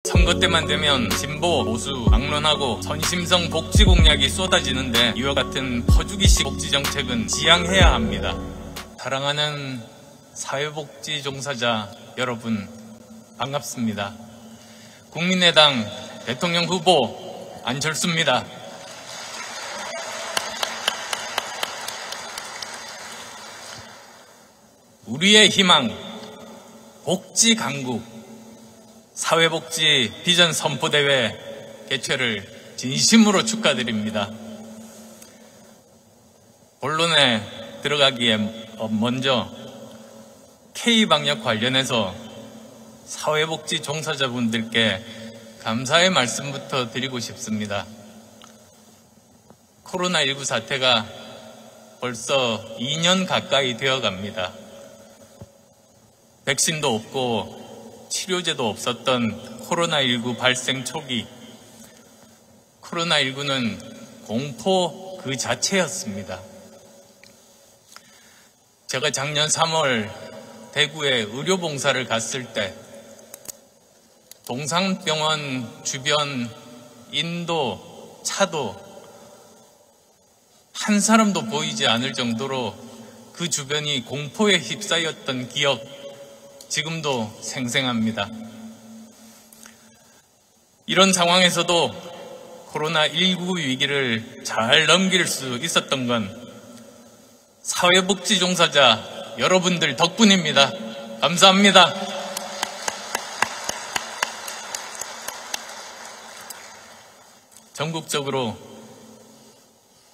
선거 때만 되면 진보, 보수, 막론하고 선심성 복지 공약이 쏟아지는데 이와 같은 퍼주기식 복지 정책은 지양해야 합니다. 사랑하는 사회복지 종사자 여러분, 반갑습니다. 국민의당 대통령 후보 안철수입니다. 우리의 희망, 복지 강국, 사회복지 비전 선포대회 개최를 진심으로 축하드립니다. 본론에 들어가기에 먼저 K방역 관련해서 사회복지 종사자분들께 감사의 말씀부터 드리고 싶습니다. 코로나19 사태가 벌써 2년 가까이 되어 갑니다. 백신도 없고 치료제도 없었던 코로나19 발생 초기, 코로나19는 공포 그 자체였습니다. 제가 작년 3월 대구에 의료봉사를 갔을 때 동산병원 주변 인도, 차도 한 사람도 보이지 않을 정도로 그 주변이 공포에 휩싸였던 기억 지금도 생생합니다. 이런 상황에서도 코로나19 위기를 잘 넘길 수 있었던 건 사회복지 종사자 여러분들 덕분입니다. 감사합니다. 전국적으로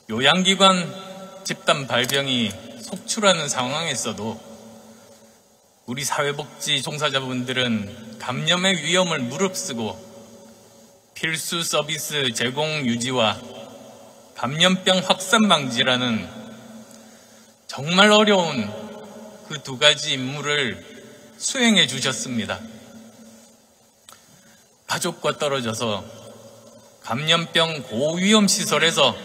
요양기관 집단 발병이 속출하는 상황에서도 우리 사회복지 종사자분들은 감염의 위험을 무릅쓰고 필수 서비스 제공 유지와 감염병 확산 방지라는 정말 어려운 그 두 가지 임무를 수행해 주셨습니다. 가족과 떨어져서 감염병 고위험 시설에서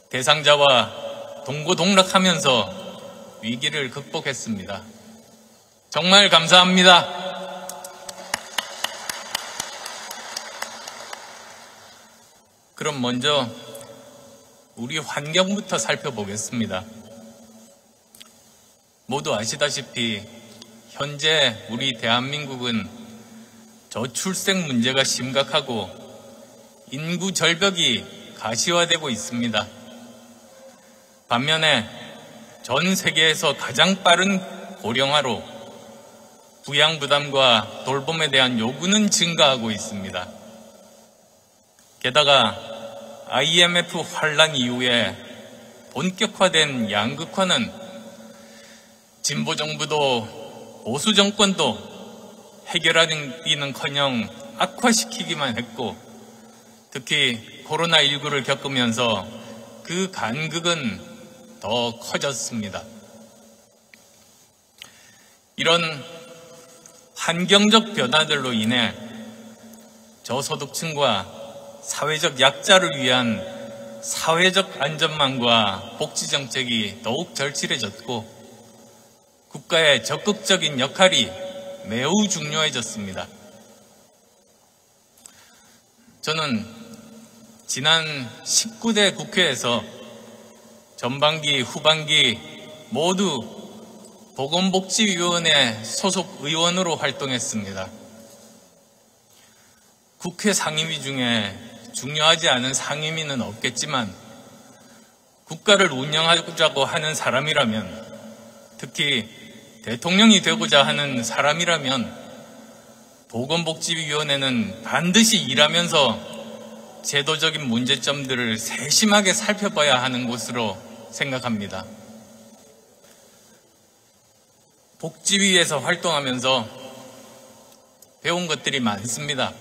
대상자와 동고동락하면서 위기를 극복했습니다. 정말 감사합니다. 그럼 먼저 우리 환경부터 살펴보겠습니다. 모두 아시다시피 현재 우리 대한민국은 저출생 문제가 심각하고 인구 절벽이 가시화되고 있습니다. 반면에 전 세계에서 가장 빠른 고령화로 부양 부담과 돌봄에 대한 요구는 증가하고 있습니다. 게다가 IMF 환란 이후에 본격화된 양극화는 진보 정부도 보수 정권도 해결하기는커녕 악화시키기만 했고, 특히 코로나19를 겪으면서 그 간극은 더 커졌습니다. 이런 환경적 변화들로 인해 저소득층과 사회적 약자를 위한 사회적 안전망과 복지정책이 더욱 절실해졌고 국가의 적극적인 역할이 매우 중요해졌습니다. 저는 지난 19대 국회에서 전반기, 후반기 모두 보건복지위원회 소속 의원으로 활동했습니다. 국회 상임위 중에 중요하지 않은 상임위는 없겠지만 국가를 운영하자고 하는 사람이라면, 특히 대통령이 되고자 하는 사람이라면 보건복지위원회는 반드시 일하면서 제도적인 문제점들을 세심하게 살펴봐야 하는 곳으로 생각합니다. 복지위에서 활동하면서 배운 것들이 많습니다.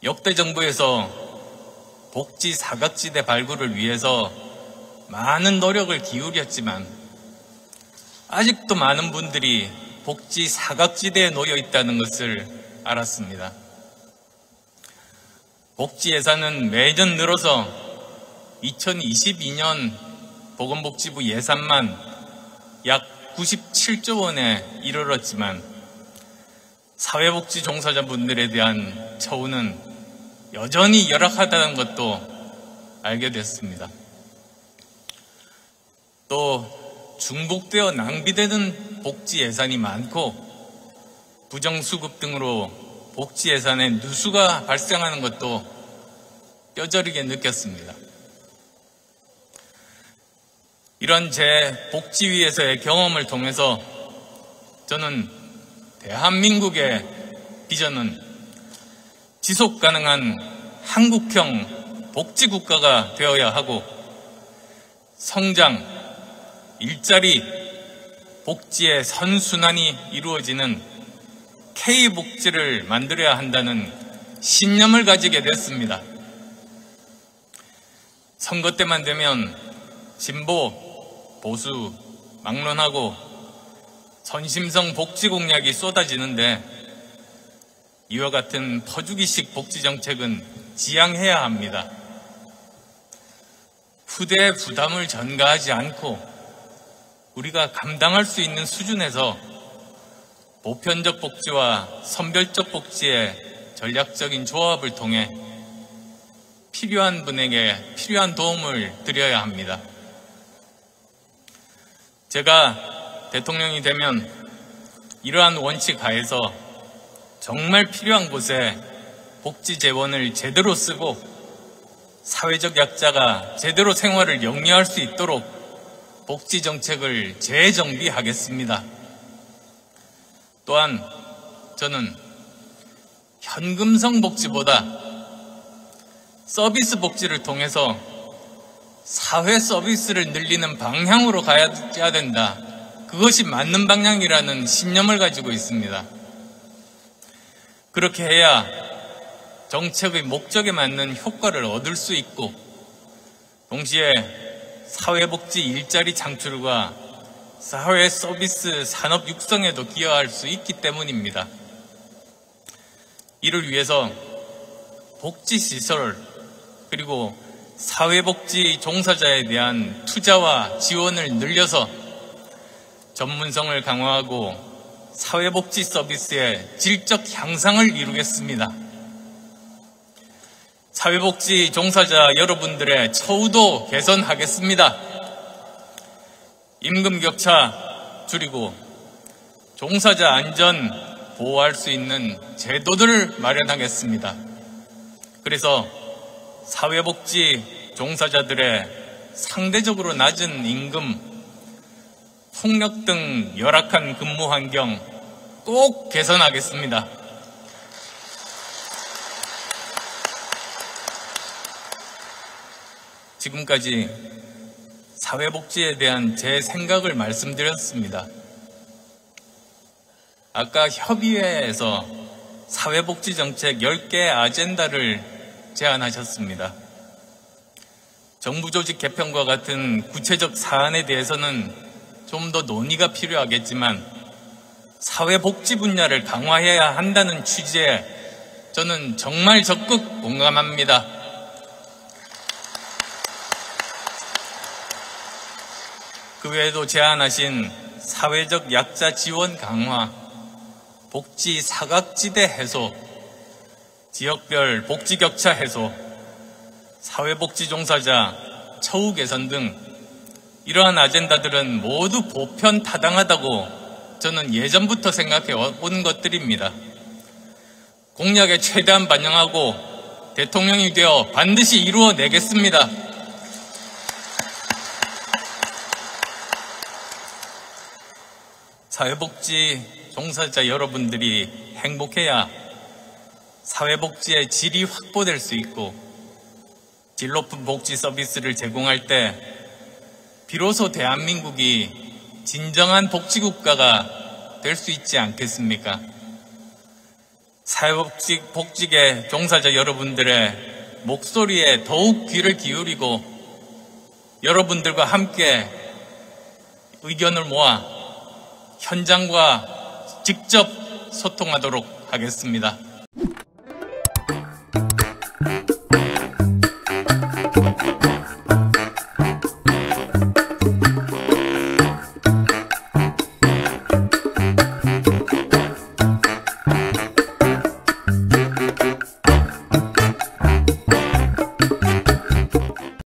역대 정부에서 복지 사각지대 발굴을 위해서 많은 노력을 기울였지만 아직도 많은 분들이 복지 사각지대에 놓여 있다는 것을 알았습니다. 복지 예산은 매년 늘어서 2022년 보건복지부 예산만 약 97조 원에 이르렀지만 사회복지 종사자분들에 대한 처우는 여전히 열악하다는 것도 알게 됐습니다. 또 중복되어 낭비되는 복지 예산이 많고 부정수급 등으로 복지 예산에 누수가 발생하는 것도 뼈저리게 느꼈습니다. 이런 제 복지위에서의 경험을 통해서 저는 대한민국의 비전은 지속가능한 한국형 복지국가가 되어야 하고 성장, 일자리, 복지의 선순환이 이루어지는 K복지를 만들어야 한다는 신념을 가지게 됐습니다. 선거 때만 되면 진보, 보수, 막론하고 선심성 복지 공약이 쏟아지는데 이와 같은 퍼주기식 복지 정책은 지양해야 합니다. 후대의 부담을 전가하지 않고 우리가 감당할 수 있는 수준에서 보편적 복지와 선별적 복지의 전략적인 조합을 통해 필요한 분에게 필요한 도움을 드려야 합니다. 제가 대통령이 되면 이러한 원칙 하에서 정말 필요한 곳에 복지 재원을 제대로 쓰고 사회적 약자가 제대로 생활을 영위할 수 있도록 복지 정책을 재정비하겠습니다. 또한 저는 현금성 복지보다 서비스 복지를 통해서 사회 서비스를 늘리는 방향으로 가야 된다. 그것이 맞는 방향이라는 신념을 가지고 있습니다. 그렇게 해야 정책의 목적에 맞는 효과를 얻을 수 있고 동시에 사회복지 일자리 창출과 사회 서비스 산업 육성에도 기여할 수 있기 때문입니다. 이를 위해서 복지시설 그리고 사회복지 종사자에 대한 투자와 지원을 늘려서 전문성을 강화하고 사회복지 서비스의 질적 향상을 이루겠습니다. 사회복지 종사자 여러분들의 처우도 개선하겠습니다. 임금 격차 줄이고 종사자 안전 보호할 수 있는 제도들을 마련하겠습니다. 그래서 사회복지 종사자들의 상대적으로 낮은 임금, 폭력 등 열악한 근무 환경 꼭 개선하겠습니다. 지금까지 사회복지에 대한 제 생각을 말씀드렸습니다. 아까 협의회에서 사회복지 정책 10개 아젠다를 제안하셨습니다. 정부 조직 개편과 같은 구체적 사안에 대해서는 좀 더 논의가 필요하겠지만 사회복지 분야를 강화해야 한다는 취지에 저는 정말 적극 공감합니다. 그 외에도 제안하신 사회적 약자 지원 강화, 복지 사각지대 해소, 지역별 복지 격차 해소, 사회복지 종사자 처우 개선 등 이러한 아젠다들은 모두 보편 타당하다고 저는 예전부터 생각해 온 것들입니다. 공약에 최대한 반영하고 대통령이 되어 반드시 이루어내겠습니다. 사회복지 종사자 여러분들이 행복해야 사회복지의 질이 확보될 수 있고 질 높은 복지 서비스를 제공할 때 비로소 대한민국이 진정한 복지국가가 될 수 있지 않겠습니까? 사회복지계 종사자 여러분들의 목소리에 더욱 귀를 기울이고 여러분들과 함께 의견을 모아 현장과 직접 소통하도록 하겠습니다.